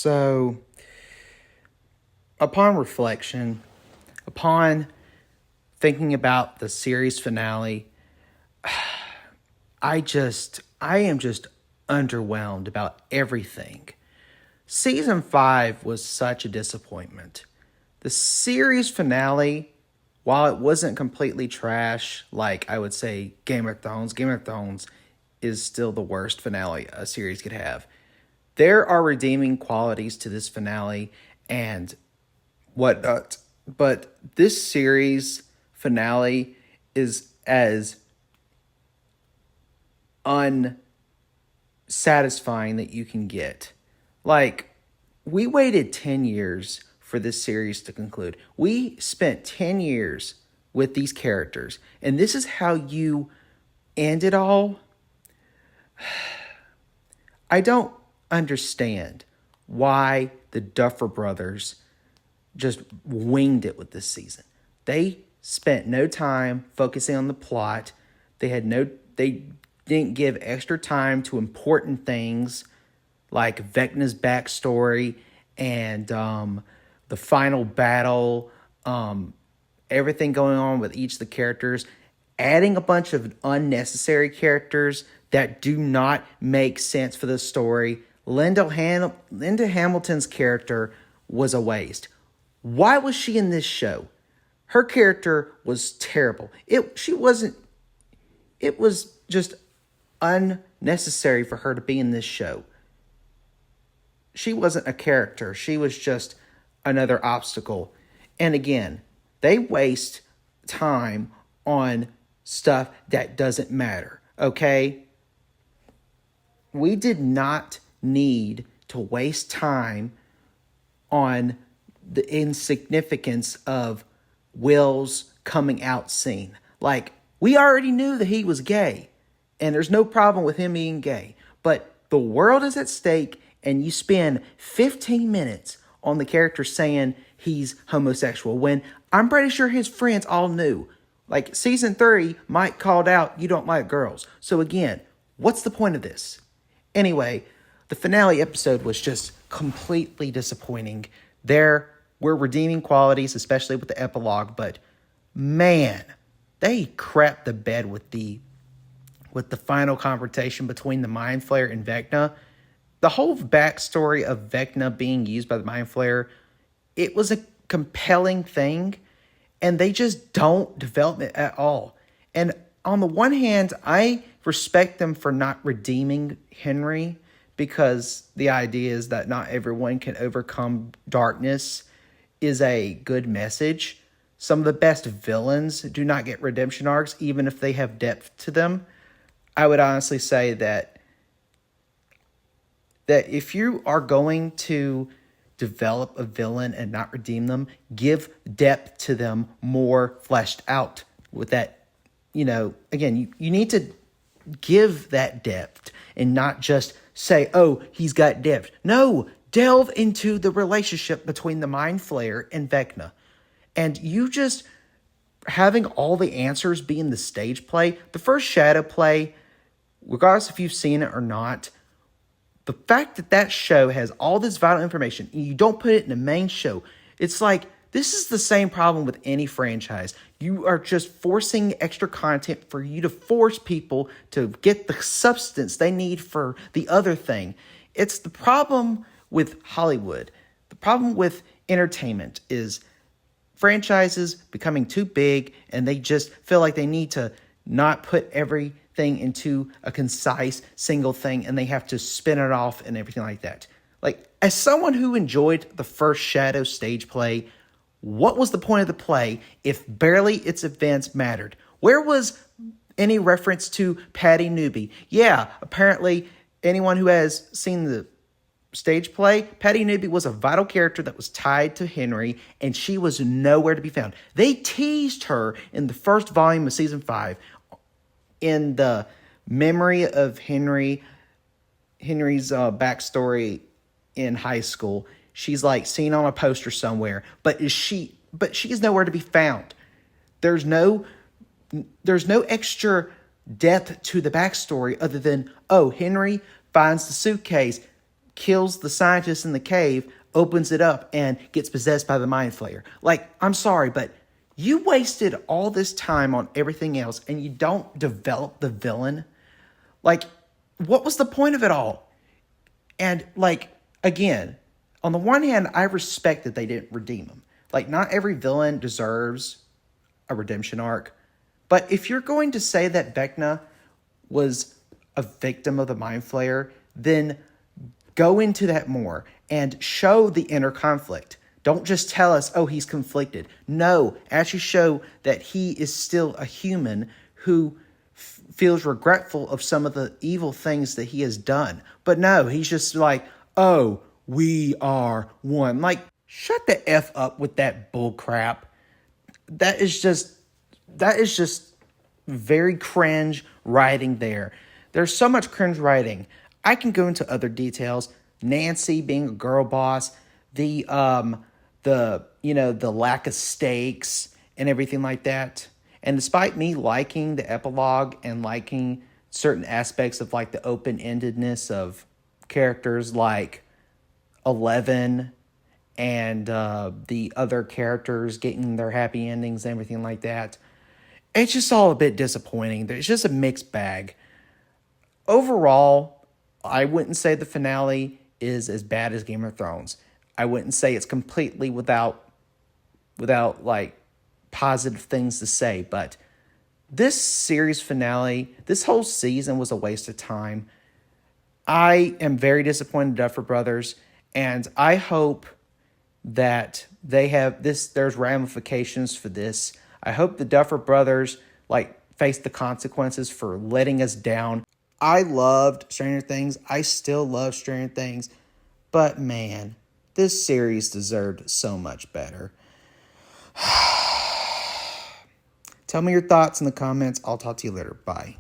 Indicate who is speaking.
Speaker 1: So, upon reflection, upon thinking about the series finale, I am just underwhelmed about everything. Season 5 was such a disappointment. The series finale, while it wasn't completely trash, like I would say Game of Thrones is still the worst finale a series could have. There are redeeming qualities to this finale and whatnot, but this series finale is as unsatisfying that you can get. Like, we waited 10 years for this series to conclude. We spent 10 years with these characters, and this is how you end it all? I don't understand why the Duffer Brothers just winged it with this season. They spent no time focusing on the plot. They didn't give extra time to important things like Vecna's backstory and the final battle, everything going on with each of the characters, adding a bunch of unnecessary characters that do not make sense for the story. Linda Hamilton's character was a waste. Why was she in this show? Her character was terrible. It was just unnecessary for her to be in this show. She wasn't a character. She was just another obstacle. And again, they waste time on stuff that doesn't matter, okay? We did not need to waste time on the insignificance of Will's coming out scene. Like, we already knew that he was gay, and there's no problem with him being gay. But the world is at stake, and you spend 15 minutes on the character saying he's homosexual when I'm pretty sure his friends all knew. Like, season 3, Mike called out, "You don't like girls." So again, what's the point of this? Anyway, the finale episode was just completely disappointing. There were redeeming qualities, especially with the epilogue, but man, they crapped the bed with the final confrontation between the Mind Flayer and Vecna. The whole backstory of Vecna being used by the Mind Flayer, it was a compelling thing, and they just don't develop it at all. And on the one hand, I respect them for not redeeming Henry, because the idea is that not everyone can overcome darkness is a good message. Some of the best villains do not get redemption arcs, even if they have depth to them. I would honestly say that if you are going to develop a villain and not redeem them, give depth to them, more fleshed out with that. Again, you need to give that depth and not just say, "Oh, he's got depth." No, delve into the relationship between the Mind Flayer and Vecna. And you just having all the answers be in the stage play, the first shadow play, regardless if you've seen it or not, the fact that that show has all this vital information and you don't put it in the main show, it's like, this is the same problem with any franchise. You are just forcing extra content for you to force people to get the substance they need for the other thing. It's the problem with Hollywood. The problem with entertainment is franchises becoming too big, and they just feel like they need to not put everything into a concise single thing, and they have to spin it off and everything like that. Like, as someone who enjoyed the first Shadow stage play, what was the point of the play if barely its events mattered? Where was any reference to Patty Newby? Yeah, apparently anyone who has seen the stage play, Patty Newby was a vital character that was tied to Henry, and she was nowhere to be found. They teased her in the first volume of season 5 in the memory of Henry's backstory in high school. She's like seen on a poster somewhere, but she is nowhere to be found. There's no extra depth to the backstory other than, oh, Henry finds the suitcase. kills the scientist in the cave, opens it up, and gets possessed by the mind flayer. Like, I'm sorry, but you wasted all this time on everything else and you don't develop the villain. Like, what was the point of it all? And, like, again, on the one hand, I respect that they didn't redeem him. Like, not every villain deserves a redemption arc. But if you're going to say that Vecna was a victim of the Mind Flayer, then go into that more and show the inner conflict. Don't just tell us, oh, he's conflicted. No, actually show that he is still a human who feels regretful of some of the evil things that he has done. But no, he's just like, oh, we are one. Like, shut the F up with that bull crap. That is just very cringe writing there. There's so much cringe writing. I can go into other details. Nancy being a girl boss, the lack of stakes and everything like that. And despite me liking the epilogue and liking certain aspects of like the open-endedness of characters like 11 and the other characters getting their happy endings and everything like that, it's just all a bit disappointing. It's just a mixed bag. Overall, I wouldn't say the finale is as bad as Game of Thrones. I wouldn't say it's completely without like positive things to say, but this series finale, this whole season was a waste of time. I am very disappointed in Duffer Brothers, and I hope that they have this, there's ramifications for this. I hope the Duffer Brothers like face the consequences for letting us down. I loved Stranger Things. I still love Stranger Things. But man, this series deserved so much better. Tell me your thoughts in the comments. I'll talk to you later. Bye.